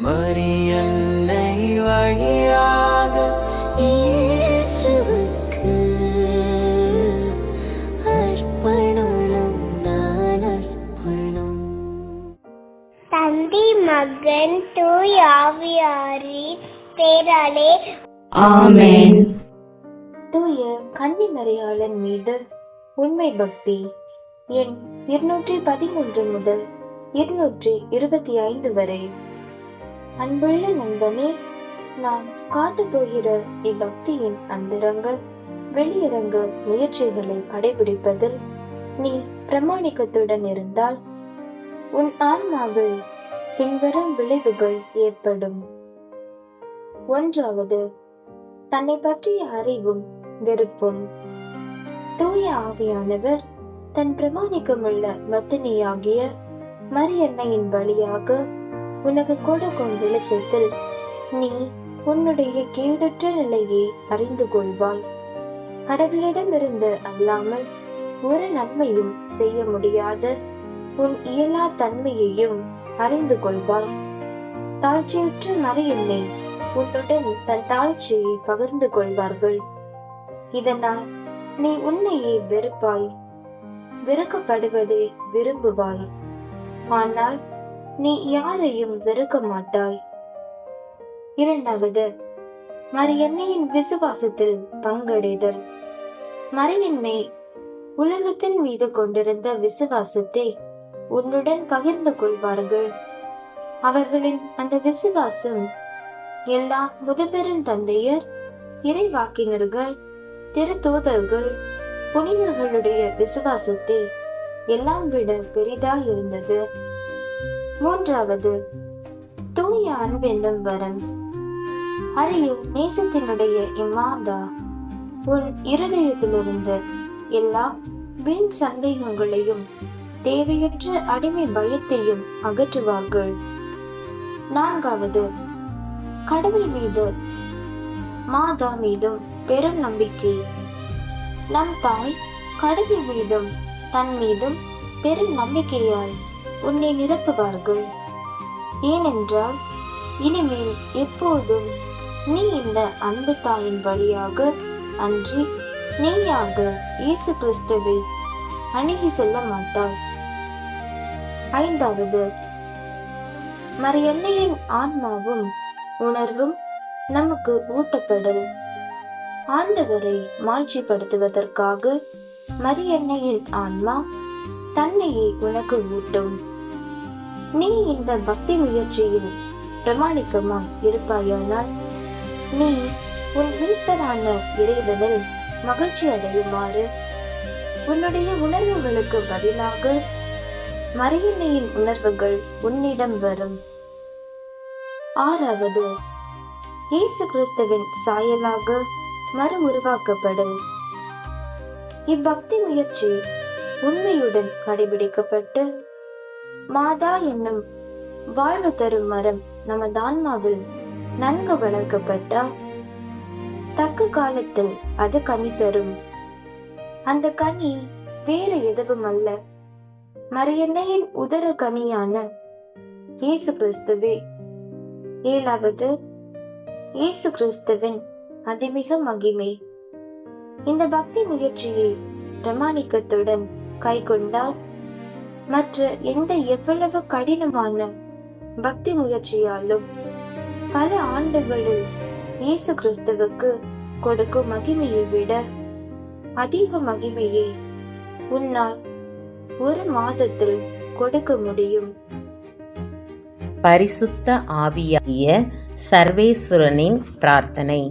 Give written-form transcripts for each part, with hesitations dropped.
மரியன்னை வழியாக இயேசுவுக்கு அர்ப்பணம் நான் அர்ப்பணம். தந்தை மகன் தூய ஆவியாரின் பெயராலே ஆமென். தூய கன்னி மரியாளன் மீது உண்மை பக்தி. எண் 213 முதல் 225 வரை. அன்புள்ள நண்பனே, நான் காட்டப்போகிற இப்பக்தியின் அந்தரங்க வெளியரங்க முயற்சிகளை கடைபிடிப்பதில் நீ பிரமாணிக்கத்துடன் இருந்தால் உன் ஆன்மாவில் பின்வரும் விளைவுகள் ஏற்படும். 1. தன்னை பற்றிய அறிவும் வெறுப்பும். தூய ஆவியானவர் தன் பிரமாணிக்கமுள்ள மத்தினியாகிய மரியன்னையின் வழியாக உனக்கு கொடுக்கும் வெளிச்சத்தில் நீ உன்னுடைய கேடற்ற நிலையை அறிந்து கொள்வாய். கடவுளிடமிருந்து அல்லாமல் ஒரு நன்மையும் செய்ய முடியாத உன் இயலா தன்மையையும் அறிந்து கொள்வாய். தாழ்ச்சியுற்ற மரியன்னை உன்னுடன் தன் தாழ்ச்சியை பகிர்ந்து கொள்வார்கள். இதனால் நீ உன்னையே வெறுப்பாய், வெறுக்கப்படுவதை விரும்புவாய். ஆனால் நீ யாரையும் வெறுக்க மாட்டாய். 2. மரியன்னையின் விசுவாசத்தில் பங்கடைதல். மரியன்னை உலகத்தின் மீது கொண்டிருந்த விசுவாசத்தை உன்னுடன் பகிர்ந்து கொள்வார்கள். அவர்களின் அந்த விசுவாசம் எல்லா முதுபெரும் தந்தையர், இறைவாக்கினர்கள், திருத்தூதர்கள், புனிதர்களுடைய விசுவாசத்தை எல்லாம் விட பெரிதாய் இருந்தது. 3. தூய அன்பென்னும் வரம். அறியும் நேசத்தினுடைய இம்மாதா உன் இருதயத்திலிருந்து எல்லா வீண் சந்தேகங்களையும் தேவையற்ற அடிமை பயத்தையும் அகற்றுவார்கள். 4. கடவுள் மீது மாதா மீதும் பெரும் நம்பிக்கை. நம் தாய் கடவுள் மீதும் தன் மீதும் பெரும் நம்பிக்கையால் உன்னை நிரப்புவார்கள். ஏனென்றால் இனிமேல் எப்போதும் நீ இந்த அன்பு தாயின் வழியாக அன்றி நீயாக இயேசு கிறிஸ்துவை அணுகி செல்ல மாட்டாய். 5. மரியன்னையின் ஆன்மாவும் உணர்வும் நமக்கு ஊட்டப்படல். ஆண்டவரை மாட்சிப்படுத்துவதற்காக மரியன்னையின் ஆன்மா தன்னையே உனக்கு ஊட்டும். நீ இந்த பக்தி முயற்சியில் பிரமாணிக்கமாய் இருப்பாயானால் நீ உன் மீட்பரான இறைவனில் மகிழ்ச்சி அடையுமாறு உன்னுடைய உணர்வுகளுக்கு பதிலாக மரியன்னையின் உணர்வுகள் உன்னிடம் வரும். 6. இயேசு கிறிஸ்துவின் சாயலாக மறு உருவாக்கப்படல். இப்பக்தி முயற்சி உண்மையுடன் கடைபிடிக்கப்பட்டு மாதா என்னும் வாழ்வு தரும் மரம் நமது ஆன்மாவில் நன்கு வளர்க்கப்பட்டால் தக்க காலத்தில் அது கனி தரும். அந்த கனி வேறு எதுவும் அல்ல, மரியன்னையின் உதர கனியான இயேசு கிறிஸ்துவே. 7. இயேசு கிறிஸ்துவின் அதிமிக மகிமை. இந்த பக்தி முயற்சியை பிரமாணிக்கத்துடன் கை கொண்டால் மற்ற எந்த எவ்வளவு கடினமான பக்தி முயற்சியாலும் பல ஆண்டுகளில் இயேசு கிறிஸ்துவுக்கு கொடுக்கும் மகிமையை விட அதிக மகிமையை உன்னால் ஒரு மாதத்தில் கொடுக்க முடியும். பரிசுத்த ஆவியாகிய சர்வேஸ்வரனின் பிரார்த்தனை.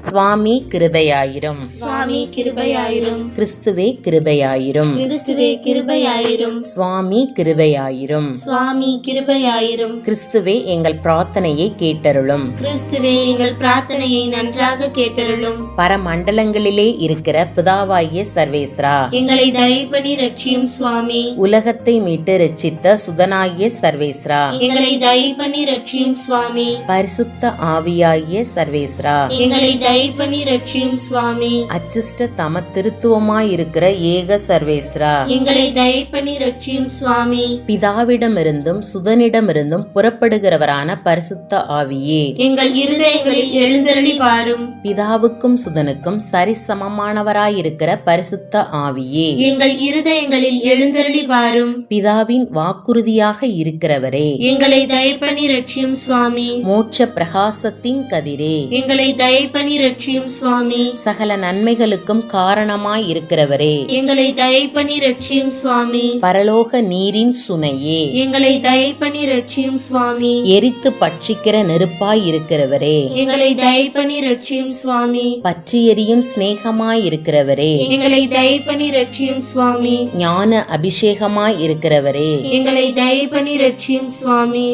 சுவாமி கிருபையாயிரும். சுவாமி கிருபையாயிரும். கிறிஸ்துவே கிருபையாயிரும். கிறிஸ்துவே கிருபையாயிரும். சுவாமி கிருபையாயிரும். சுவாமி கிருபையாயிரும். கிறிஸ்துவே எங்கள் பிரார்த்தனையை கேட்டருளும். கிறிஸ்துவே எங்கள் பிரார்த்தனையை நன்றாக கேட்டருளும். பரமண்டலங்களிலே இருக்கிற பிதாவாகிய சர்வேஸ்வரா, எங்களை தயவு பண்ணி ரட்சியும் சுவாமி. உலகத்தை மீட்டு ரட்சித்த சுதனாகிய சர்வேஸ்வரா, எங்களை தயவு பண்ணி ரட்சியும் சுவாமி. பரிசுத்த ஆவியாகிய சர்வேஸ்வரா, எங்களை தயை பண்ணி ரட்சியும் சுவாமி. அச்சிஷ்ட தம திருத்துவமாயிருக்கிற ஏக சர்வேஸ்வரா, எங்களை தயை பண்ணி ரட்சியும் சுவாமி. பிதாவிடமிருந்தும் சுதனிடமிருந்தும் புறப்படுகிறவரான பரிசுத்த ஆவியே, எங்கள் இருதயங்களில் எழுந்தருளி வாரும். பிதாவுக்கும் சுதனுக்கும் சரிசமமானவராயிருக்கிற பரிசுத்த ஆவியே, எங்கள் இருதயங்களில் எழுந்தருளி வாரும். பிதாவின் வாக்குறுதியாக இருக்கிறவரே, எங்களை தயை பண்ணி ரட்சியும் சுவாமி. மோட்ச பிரகாசத்தின் கதிரே, எங்களை தயை பண்ணி ரட்சியும் சுவாமி. சகல நன்மைகளுக்கும் காரணமாய் இருக்கிறவரே, எங்களை தயை பண்ணி ரட்சியும் சுவாமி. பரலோக நீரின் சுனையே, எங்களை தயை பண்ணி ரட்சியும் சுவாமி. எரித்து பட்சிக்கிற நெருப்பாய் இருக்கிறவரே, எங்களை தயை பண்ணி ரட்சியும் சுவாமி. பற்றி எரியும் சிநேகமாய் இருக்கிறவரே, எங்களை தயை பண்ணி ரட்சியும் சுவாமி. ஞான அபிஷேகமாய் இருக்கிறவரே, எங்களை தயை பண்ணி ரட்சியும் சுவாமி.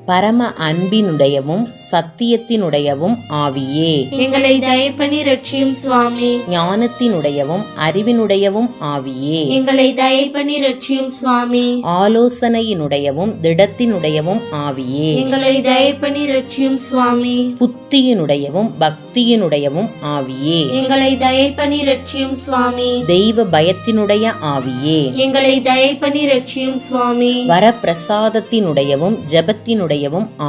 பரம அன்பினுடையவும் சத்தியத்தினுடையவும் ஆவியே, எங்களை தயை பண்ணி ரட்சியும் சுவாமி. ஞானத்தினுடையவும் அறிவினுடையவும் ஆவியே, எங்களை தயை பண்ணி ரட்சியும் சுவாமி. ஆலோசனையினுடையவும் திடத்தினுடையவும் ஆவியே, எங்களை தயை பண்ணி ரட்சியும் சுவாமி. புத்தியினுடையவும் பக்தியினுடையவும் ஆவியே, எங்களை தயை பண்ணி ரட்சியும் சுவாமி. தெய்வ பயத்தினுடைய ஆவியே, எங்களை தயை பண்ணி ரட்சியும் சுவாமி. வரப்பிரசாதத்தினுடையவும் ஜெபத்தினுடையவும்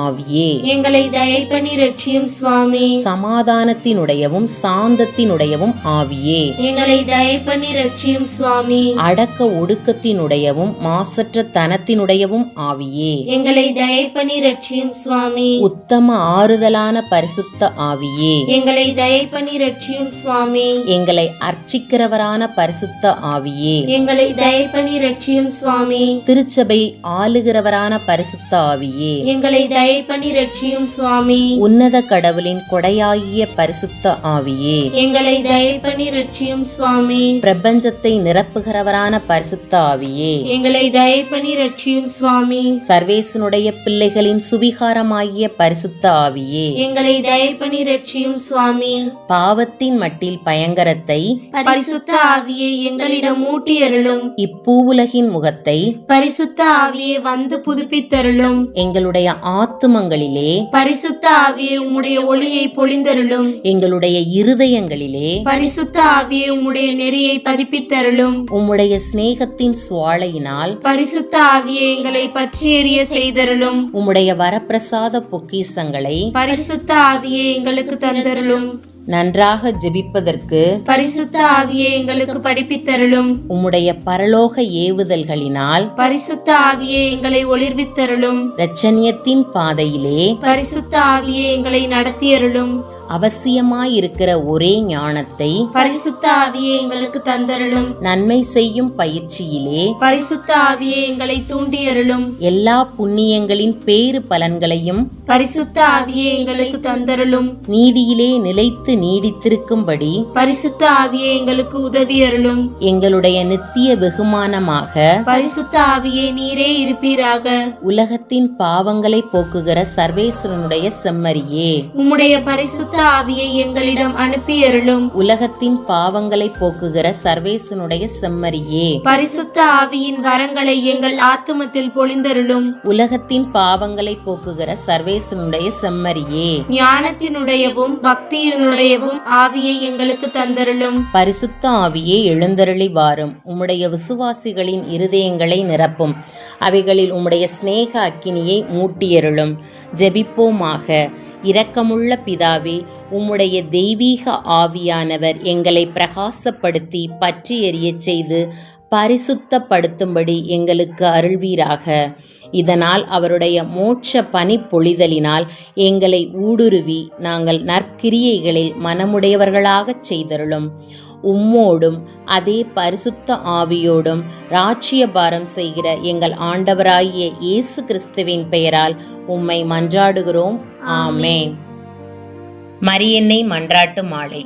ஆவியே, எங்களை தயை பண்ணி ரட்சியும் சுவாமி. சமாதானத்தினுடையவும் சாந்தத்தினுடையவும் ஆவியே, எங்களை தயை பண்ணி ரட்சியும் சுவாமி. அடக்க ஒடுக்கத்தினுடையவும் மாசற்ற தனத்தினுடையவும் ஆவியே, எங்களை தயை பண்ணி ரட்சியும் சுவாமி. உத்தம ஆறுதலான பரிசுத்த ஆவியே, எங்களை தயை பண்ணி ரட்சியும் சுவாமி. எங்களை அர்ச்சிக்கிறவரான பரிசுத்த ஆவியே, எங்களை தயை பண்ணி ரட்சியும் சுவாமி. திருச்சபை ஆளுகிறவரான பரிசுத்த ஆவியே, எங்களை தயை பண்ணி ரட்சியும் சுவாமி. உன்னத கடவுளின் கொடையாகிய பரிசுத்த ஆவியே, எங்களை தயை பண்ணி ரட்சியும் சுவாமி. பிரபஞ்சத்தை நிரப்புகிறவரான பரிசுத்த ஆவியே, எங்களை தயை பண்ணி ரட்சியும் சுவாமி. சர்வேசனுடைய பிள்ளைகளின் சுவிகாரமாகிய பரிசுத்த ஆவியே, எங்களை தயை பண்ணி ரட்சியும் சுவாமி. பாவத்தின் மட்டில் பயங்கரத்தை பரிசுத்த ஆவியை எங்களிடம் மூட்டி அருளும். இப்பூவுலகின் முகத்தை பரிசுத்த ஆவியை வந்து புதுப்பித்தருளும். எங்களுடைய ஆத்துமங்களிலே பரிசுத்த ஆவியை உம்முடைய ஒளியை பொழிந்தருளும். எங்களுடைய இருதயங்களிலே பரிசுத்த ஆவியை உம்முடைய நெறியை பதிப்பித்தருளும். உம்முடைய சிநேகத்தின் சுவாலையினால் பரிசுத்த ஆவியை எங்களை பற்றி எறிய செய்தருளும். உம்முடைய வரப்பிரசாத பொக்கிஷங்களை பரிசுத்த ஆவியை எங்களுக்கு தந்தருளும். நன்றாக ஜெபிப்பதற்கு பரிசுத்த ஆவியை எங்களுக்கு படிப்பித்தருளும். உம்முடைய பரலோக ஏவுதல்களினால் பரிசுத்த ஆவியை எங்களை ஒளிர்வித்தருளும். இரட்சணியத்தின் பாதையிலே பரிசுத்த ஆவியை எங்களை நடத்தியருளும். அவசியமாயிருக்கிற ஒரே ஞானத்தை பரிசுத்த ஆவியை எங்களுக்கு தந்தருளும். நன்மை செய்யும் பயிற்சியிலே பரிசுத்த ஆவியை எங்களை தூண்டியருளும். எல்லா புண்ணியங்களின் பேறு பலன்களையும் பரிசுத்த ஆவியை எங்களுக்கு தந்தருளும். நீதியிலே நிலைத்து நீடித்திருக்கும்படி பரிசுத்த ஆவியை எங்களுக்கு உதவியருளும். எங்களுடைய நித்திய வெகுமானமாக பரிசுத்த ஆவியை நீரே இருப்பீராக. உலகத்தின் பாவங்களை போக்குகிற சர்வேஸ்வரனுடைய செம்மறியே, உம்முடைய பரிசுத்த ஆவியை எங்களிடம் அனுப்பியருளும். உலகத்தின் பாவங்களை போக்குகிற சர்வேசனுடைய செம்மறியே, பரிசுத்த ஆவியின் வரங்களை எங்கள் ஆத்துமத்தில் பொழிந்தருளும். உலகத்தின் பாவங்களை போக்குகிற சர்வேசனுடைய செம்மறியே, ஞானத்தினுடையவும் பக்தியினுடையவும் ஆவியை எங்களுக்கு தந்தருளும். பரிசுத்த ஆவியே எழுந்தருளி வாரும். உம்முடைய விசுவாசிகளின் இருதயங்களை நிரப்பும். அவைகளில் உம்முடைய சிநேக அக்கினியை மூட்டியருளும். ஜெபிப்போமாக. இரக்கமுள்ள பிதாவே, உம்முடைய தெய்வீக ஆவியானவர் எங்களை பிரகாசப்படுத்தி பற்றி எறியச் செய்து பரிசுத்தப்படுத்தும்படி எங்களுக்கு அருள்வீராக. இதனால் அவருடைய மோட்ச பனிப்பொழிதலினால் எங்களை ஊடுருவி நாங்கள் நற்கிரியைகளில் மனமுடையவர்களாகச் செய்தருளும். உம்மோடும் அதே பரிசுத்த ஆவியோடும் ராஜ்யபாரம் செய்கிற எங்கள் ஆண்டவராகிய இயேசு கிறிஸ்துவின் பெயரால் உம்மை மன்றாடுகிறோம். ஆமேன். மரியன்னை மன்றாட்டு மாலை.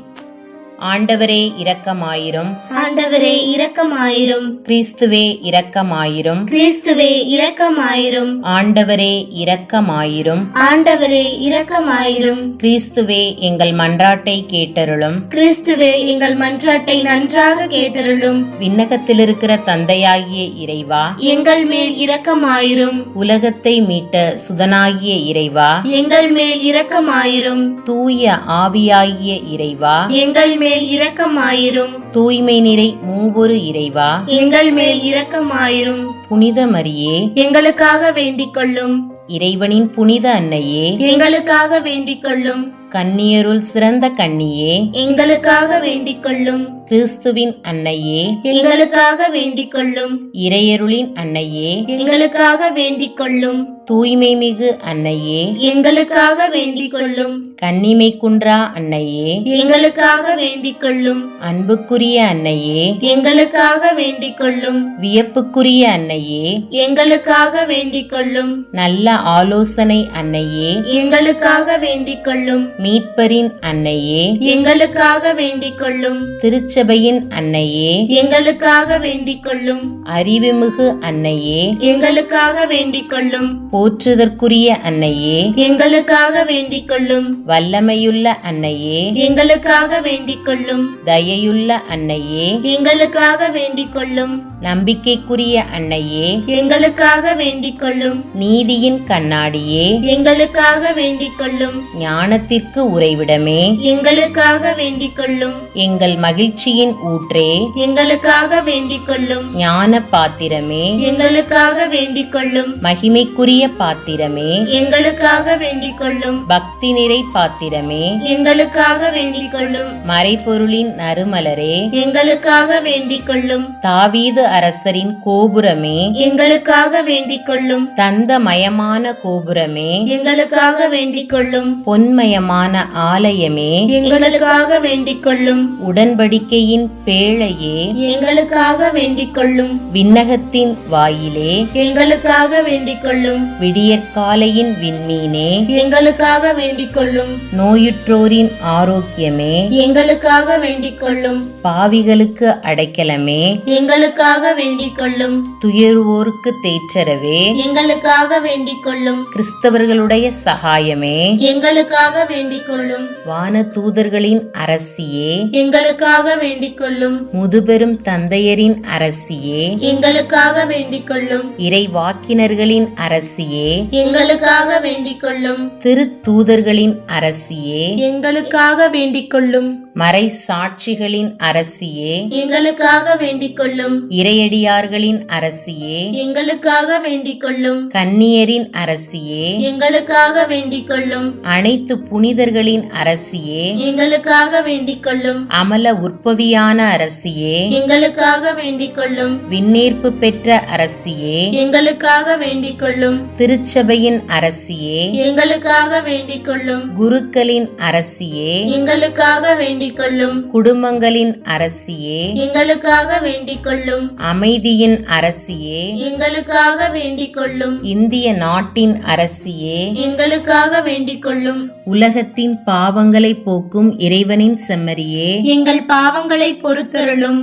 ஆண்டவரே இரக்கமாயிரும். ஆண்டவரே இரக்கமாயிரும். கிறிஸ்துவே இரக்கமாயிரும். கிறிஸ்துவே இரக்கமாயிரும். ஆண்டவரே இரக்கமாயிரும். ஆண்டவரே இரக்கமாயிரும். கிறிஸ்துவே எங்கள் மன்றாட்டை கேட்டருளும். கிறிஸ்துவே எங்கள் மன்றாட்டை நன்றாக கேட்டருளும். விண்ணகத்திலிருக்கிற தந்தையாகிய இறைவா, எங்கள் மேல் இரக்கமாயிரும். உலகத்தை மீட்ட சுதனாகிய இறைவா, எங்கள் மேல் இரக்கமாயிரும். தூய ஆவியாகிய இறைவா, எங்கள் மேல் இரக்கமாயிரும். தூய்மை நிறை மூவொரு இறைவா, எங்கள் மேல் இரக்கமாயிரும். புனித மரியே, எங்களுக்காக வேண்டிக் கொள்ளும். இறைவனின் புனித அன்னையே, எங்களுக்காக வேண்டிக் கொள்ளும். கன்னியருள் சிறந்த கன்னியே, எங்களுக்காக வேண்டிக் கொள்ளும். கிறிஸ்துவின் அன்னையே, எங்களுக்காக வேண்டிக் கொள்ளும். இறையருளின் அன்னையே, எங்களுக்காக வேண்டிக் கொள்ளும். தூய்மை மிகு அன்னையே, எங்களுக்காக வேண்டிக் கொள்ளும். கன்னிமை குன்றா அன்னையே, எங்களுக்காக வேண்டிக் கொள்ளும். அன்புக்குரிய அன்னையே, எங்களுக்காக வேண்டிக் கொள்ளும். வியப்புக்குரிய அன்னையே, எங்களுக்காக வேண்டிக் கொள்ளும். நல்ல ஆலோசனை அன்னையே, எங்களுக்காக வேண்டிக் கொள்ளும். மீட்பரின் அன்னையே, எங்களுக்காக வேண்டிக் கொள்ளும். திருச்சபையின் அன்னையே, எங்களுக்காக வேண்டிக் கொள்ளும். அறிவுமிகு அன்னையே, எங்களுக்காக வேண்டிக் கொள்ளும். போற்றுதற்குரிய அன்னையே, எங்களுக்காக வேண்டிக் கொள்ளும். வல்லமையுள்ள அன்னையே, எங்களுக்காக வேண்டிக் கொள்ளும். தயையுள்ள அன்னையே, எங்களுக்காக வேண்டிக் கொள்ளும். நம்பிக்கைக்குரிய அன்னையே, எங்களுக்காக வேண்டிக் கொள்ளும். நீதியின் கண்ணாடியே, எங்களுக்காக வேண்டிக் கொள்ளும். ஞானத்திற்கு உறைவிடமே, எங்களுக்காக வேண்டிக் கொள்ளும். எங்கள் மகிழ்ச்சியின் ஊற்றே, எங்களுக்காக வேண்டிக் கொள்ளும். ஞான பாத்திரமே, எங்களுக்காக வேண்டிக் கொள்ளும். மகிமைக்குரிய பாத்திரமே, எங்களுக்காக வேண்டிக் கொள்ளும். பக்தி நிறை பாத்திரமே, எங்களுக்காக வேண்டிக் கொள்ளும். மறைபொருளின் நறுமலரே, எங்களுக்காக வேண்டிக் கொள்ளும். தாவீது அரசரின் கோபுரமே, எங்களுக்காக வேண்டிக் கொள்ளும். தந்தமயமான கோபுரமே, எங்களுக்காக வேண்டிக் கொள்ளும். பொன்மயமான ஆலயமே, எங்களுக்காக வேண்டிக் கொள்ளும். உடன்படிக்கையின் பேழையே, எங்களுக்காக வேண்டிக் கொள்ளும். விண்ணகத்தின் வாயிலே, எங்களுக்காக வேண்டிக் கொள்ளும். விடியற்காலையின் விண்மீனே, எங்களுக்காக வேண்டிக் கொள்ளும். நோயுற்றோரின் ஆரோக்கியமே, எங்களுக்காக வேண்டிக் கொள்ளும். பாவிகளுக்கு அடைக்கலமே, எங்களுக்காக வேண்டிக் கொள்ளும். துயருவோருக்கு தேற்றரவே, எங்களுக்காக வேண்டிக் கொள்ளும். கிறிஸ்தவர்களுடைய சகாயமே, எங்களுக்காக வேண்டிக் கொள்ளும். வான தூதர்களின் அரசியே, எங்களுக்காக வேண்டிக் கொள்ளும். முதுபெரும் தந்தையரின் அரசியே, எங்களுக்காக வேண்டிக் கொள்ளும். இறைவாக்கினர்களின் அரசியே, எங்களுக்காக வேண்டிக் கொள்ளும். திருத்தூதர்களின் அரசியே, எங்களுக்காக வேண்டிக் கொள்ளும். மறை சாட்சிகளின் அரசியே, எங்களுக்காக வேண்டிக் கொள்ளும். இறையடியார்களின் அரசியே, எங்களுக்காக வேண்டிக் கொள்ளும். கன்னியரின் அரசியே, எங்களுக்காக வேண்டிக் கொள்ளும். அனைத்து புனிதர்களின் அரசியே, எங்களுக்காக வேண்டிக் கொள்ளும். அமல உற்பவியான அரசியே, எங்களுக்காக வேண்டிக் கொள்ளும். விண்ணேற்பு பெற்ற அரசியே, எங்களுக்காக வேண்டிக் கொள்ளும். திருச்சபையின் அரசியே, எங்களுக்காக வேண்டிக் கொள்ளும். குருக்களின் அரசியே, எங்களுக்காக வேண்டிக் கொள்ளும். குடும்பங்களின் அரசியே, எங்களுக்காக வேண்டிக் கொள்ளும். அமைதியின் அரசியே, எங்களுக்காக வேண்டிக் கொள்ளும். இந்திய நாட்டின் அரசியே, எங்களுக்காக வேண்டிக் கொள்ளும். உலகத்தின் பாவங்களை போக்கும் இறைவனின் செம்மறியே, எங்கள் பாவங்களை பொறுத்தருளும்.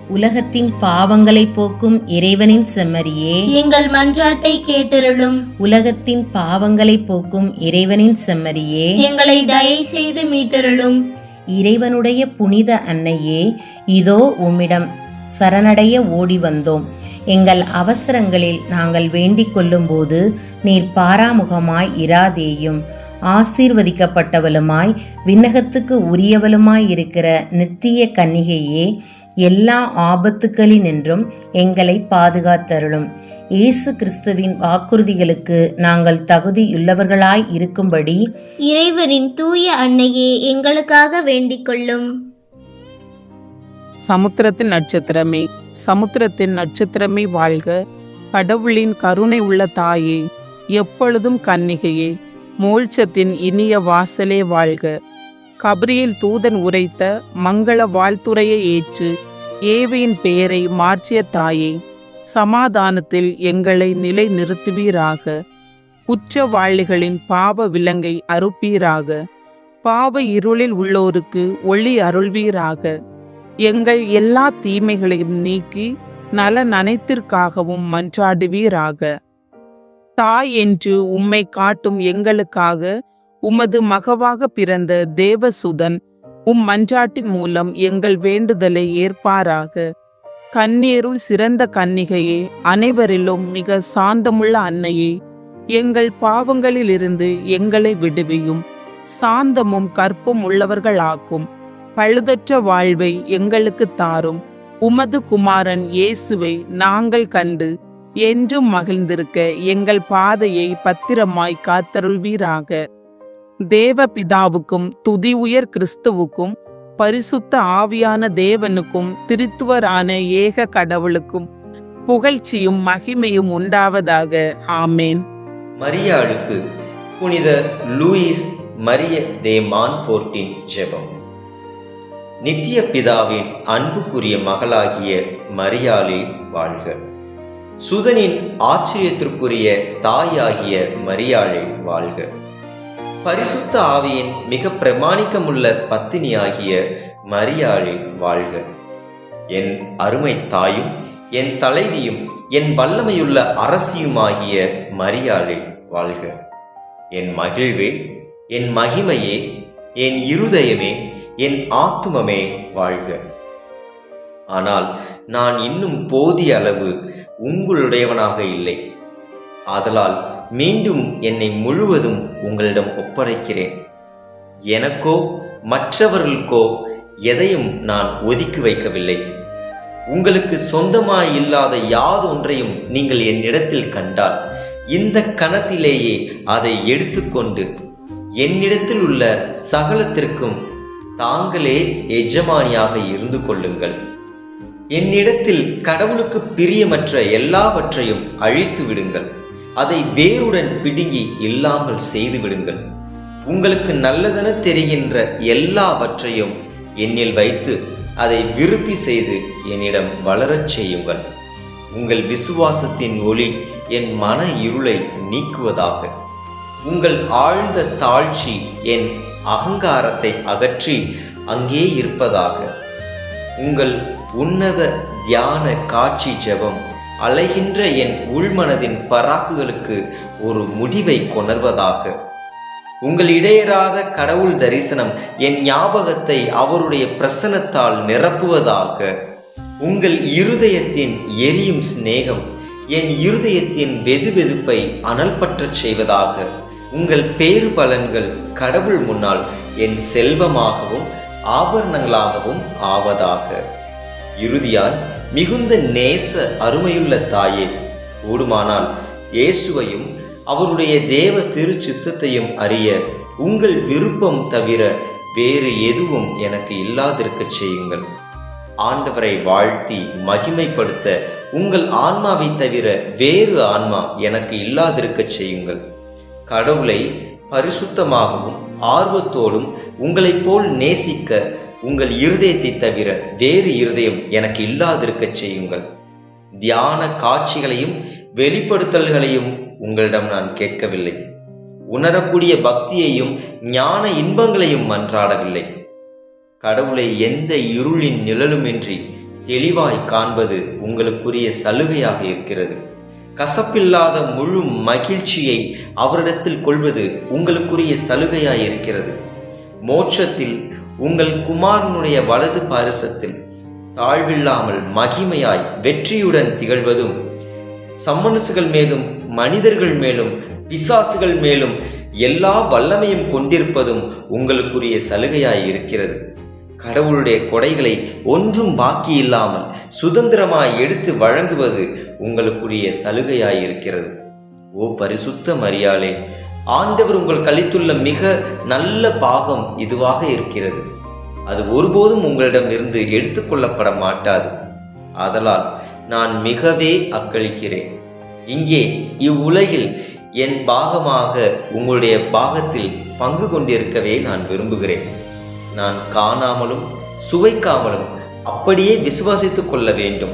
உலகத்தின் பாவங்களை போக்கும் இறைவனின் செம்மறியே, எங்கள் மன்றாட்டை கேட்டருளும். உலகத்தின் பாவங்களை போக்கும் இறைவனின் செம்மறியே, எங்களை தயை செய்து மீட்டருளும். இறைவனுடைய புனித அன்னையே, இதோ உம்மிடம் சரணடைய ஓடி வந்தோம். எங்கள் அவசரங்களில் நாங்கள் வேண்டிக் கொள்ளும்போது நீர் பாராமுகமாய் இராதேயும். ஆசீர்வதிக்கப்பட்டவளுமாய் விண்ணகத்துக்கு உரியவளுமாய் இருக்கிற நித்திய கன்னிகையே, எல்லா ஆபத்துக்களினின்றும் எங்களை பாதுகாத்தருளும். இயேசு கிறிஸ்துவின் வாக்குறுதிகளுக்கு நாங்கள் தகுதியுள்ளவர்களாய் இருக்கும்படி இறைவனின் தூய அன்னையே எங்களுக்காக வேண்டிக் கொள்ளும். சமுத்திரத்தின் நட்சத்திரமே, சமுத்திரத்தின் நட்சத்திரமே வாழ்க. கடவுளின் கருணை உள்ள தாயே, எப்பொழுதும் கன்னிகையே, மோட்சத்தின் இனிய வாசலே வாழ்க. கபிரியேல் தூதன் உரைத்த மங்கள வாழ்த்துரையை ஏற்று ஏவியின் பெயரை மாற்றிய தாயே, சமாதானத்தில் எங்களை நிலை நிறுத்துவீராக. குற்றவாளிகளின் பாவ விலங்கை அறுப்பீராக. பாவ இருளில் உள்ளோருக்கு ஒளி அருள்வீராக. எங்கள் எல்லா தீமைகளையும் நீக்கி நலன் அனைத்திற்காகவும் மன்றாடுவீராக. தாய் என்று உம்மை காட்டும் எங்களுக்காக உமது மகவாக பிறந்த தேவசுதன் மன்றாட்டின் மூலம் எங்கள் வேண்டுதலை ஏற்பாராக. கண்ணீருள் சிறந்த கன்னிகையே, அனைவரிலும் மிக சாந்தமுள்ள அன்னையே, எங்கள் பாவங்களிலிருந்து எங்களை விடுவியும். சாந்தமும் கற்பும் உள்ளவர்களாக்கும் பழுதற்ற வாழ்வை எங்களுக்கு தாரும். உமது குமாரன் இயேசுவை நாங்கள் கண்டு என்றும் மகிழ்ந்திருக்க எங்கள் பாதையை பத்திரமாய் காத்தருள்வீராக. தேவ பிதாவுக்கும் துதி உயர் கிறிஸ்துவுக்கும் பரிசுத்த ஆவியான தேவனுக்கும் திருத்துவரான ஏக கடவுளுக்கும் புகழ்ச்சியும் மகிமையும் உண்டாவதாக. ஆமேன். மரியாளுக்கு புனித லூயிஸ் மரிய தே மான்ஃபோர்ட்டின் ஜெபம். நித்திய பிதாவின் அன்புக்குரிய மகளாகிய மரியாளே வாழ்க. சுதனின் ஆச்சரியத்திற்குரிய தாயாகிய மரியாளே வாழ்க. பரிசுத்த ஆவியின் மிக பிரமாணிக்கமுள்ள பத்தினியாகிய மரியாளே வாழ்க. என் அருமை தாயும் என் தலைவியும் என் வல்லமையுள்ள அரசியுமாகிய மரியாளே வாழ்க. என் மகிழ்வே, என் மகிமையே, என் இருதயமே, என் ஆத்துமமே வாழ்க. ஆனால் நான் இன்னும் போதிய அளவு உங்களுடையவனாக இல்லை. ஆதலால் மீண்டும் என்னை முழுவதும் உங்களிடம் ஒப்படைக்கிறேன். எனக்கோ மற்றவர்களுக்கோ எதையும் நான் ஒதுக்கி வைக்கவில்லை. உங்களுக்கு சொந்தமாயில்லாத யாதொன்றையும் நீங்கள் என்னிடத்தில் கண்டால் இந்த கணத்திலேயே அதை எடுத்துக்கொண்டு என்னிடத்தில் உள்ள சகலத்திற்கும் தாங்களே எஜமானியாக இருந்து கொள்ளுங்கள். என்னிடத்தில் கடவுளுக்கு பிரியமற்ற எல்லாவற்றையும் அழித்து விடுங்கள். அதை வேருடன் பிடுங்கி இல்லாமல் செய்து விடுங்கள். உங்களுக்கு நல்லதென தெரிகின்ற எல்லாவற்றையும் என்னில் வைத்து அதை விருத்தி செய்து என்னிடம் வளரச் செய்யுங்கள். உங்கள் விசுவாசத்தின் ஒளி என் மன இருளை நீக்குவதாக. உங்கள் ஆழ்ந்த தாழ்ச்சி என் அகங்காரத்தை அகற்றி அங்கே இருப்பதாக. உங்கள் உன்னத தியான காட்சி ஜெபம் அலைகின்ற என் உள்மனதின் பராக்குகளுக்கு ஒரு முடிவை கொணர்வதாக. உங்கள் இடையறாத கடவுள் தரிசனம் என் ஞாபகத்தை அவருடைய பிரசன்னத்தால் நிரப்புவதாக. உங்கள் இருதயத்தின் எரியும் சிநேகம் என் இருதயத்தின் வெதுவெதுப்பை அனல் பற்றச் செய்வதாக. உங்கள் பேறு பலன்கள் கடவுள் முன்னால் என் செல்வமாகவும் ஆபரணங்களாகவும் ஆவதாக. இறுதியால் மிகுந்த நேச அருமையுள்ள தாயே, கூடுமானால் இயேசுவையும் அவருடைய தேவ திருச்சித்தத்தையும் அறிய உங்கள் விருப்பம் தவிர வேறு எதுவும் எனக்கு இல்லாதிருக்க செய்யுங்கள். ஆண்டவரை வாழ்த்தி மகிமைப்படுத்த உங்கள் ஆன்மாவை தவிர வேறு ஆன்மா எனக்கு இல்லாதிருக்க செய்யுங்கள். கடவுளை பரிசுத்தமாகவும் ஆர்வத்தோடும் உங்களைப் போல் நேசிக்க உங்கள் இருதயத்தை தவிர வேறு இருதயம் எனக்கு இல்லாதிருக்க செய்யுங்கள். தியான காட்சிகளையும் வெளிப்படுத்தல்களையும் உங்களிடம் நான் கேட்கவில்லை. உணரக்கூடிய பக்தியையும் ஞான இன்பங்களையும் மன்றாடவில்லை. கடவுளை எந்த இருளின் நிழலுமின்றி தெளிவாய் காண்பது உங்களுக்குரிய சலுகையாக இருக்கிறது. கசப்பில்லாத முழு மகிழ்ச்சியை அவரிடத்தில் கொள்வது உங்களுக்குரிய சலுகையாய் இருக்கிறது. மோட்சத்தில் உங்கள் குமாரனுடைய வலது பாரிசத்தில் தாழ்வில்லாமல் மகிமையாய் வெற்றியுடன் திகழ்வதும் சம்மனசுகள் மேலும் மனிதர்கள் மேலும் பிசாசுகள் மேலும் எல்லா வல்லமையும் கொண்டிருப்பதும் உங்களுக்குரிய சலுகையாய் இருக்கிறது. கடவுளுடைய கொடைகளை ஒன்றும் பாக்கி இல்லாமல் சுதந்திரமாய் எடுத்து வழங்குவது உங்களுக்குரிய சலுகையாய் இருக்கிறது. ஓ பரிசுத்த மரியாளே, ஆண்டவர் உங்கள் கழித்துள்ள மிக நல்ல பாகம் இதுவாக இருக்கிறது. அது ஒருபோதும் உங்களிடம் இருந்து எடுத்துக்கொள்ளப்பட மாட்டாது. ஆதலால் நான் மிகவே அக்களிக்கிறேன். இங்கே இவ்வுலகில் என் பாகமாக உங்களுடைய பாகத்தில் பங்கு கொண்டிருக்கவே நான் விரும்புகிறேன். நான் காணாமலும் சுவைக்காமலும் அப்படியே விசுவாசித்துக் கொள்ள வேண்டும்.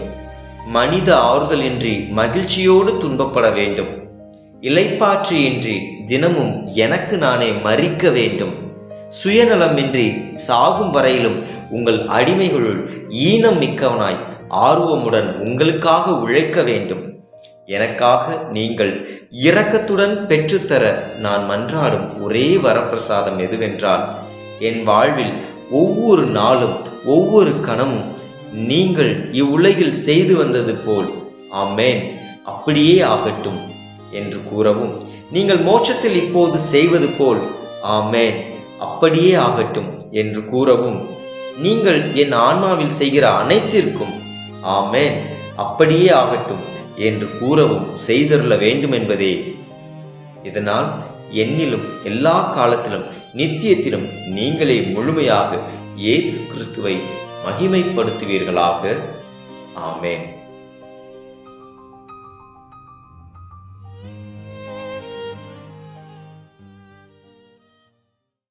மனித ஆறுதலின்றி மகிழ்ச்சியோடு துன்பப்பட வேண்டும். இளைப்பாற்றியின்றி தினமும் எனக்கு நானே மறிக்க வேண்டும். சுயநலமின்றி சாகும் வரையிலும் உங்கள் அடிமைகளுள் ஈனம் மிக்கவனாய் ஆர்வமுடன் உங்களுக்காக உழைக்க வேண்டும். எனக்காக நீங்கள் இரக்கத்துடன் பெற்றுத்தர நான் மன்றாடும் ஒரே வரப்பிரசாதம் எதுவென்றால், என் வாழ்வில் ஒவ்வொரு நாளும் ஒவ்வொரு கணமும் நீங்கள் இவ்வுலகில் செய்து வந்தது போல் ஆமென் அப்படியே ஆகட்டும் என்று கூறவும், நீங்கள் மோட்சத்தில் இப்போது செய்வது போல் ஆமென் அப்படியே ஆகட்டும் என்று கூறவும், நீங்கள் என் ஆன்மாவில் செய்கிற அனைத்திற்கும் ஆமென் அப்படியே ஆகட்டும் என்று கூறவும் செய்தருள வேண்டும் என்பதே. இதனால் என்னிலும் எல்லா காலத்திலும் நித்தியத்திலும் நீங்களே முழுமையாக இயேசு கிறிஸ்துவை மகிமைப்படுத்துவீர்களாக. ஆமென்.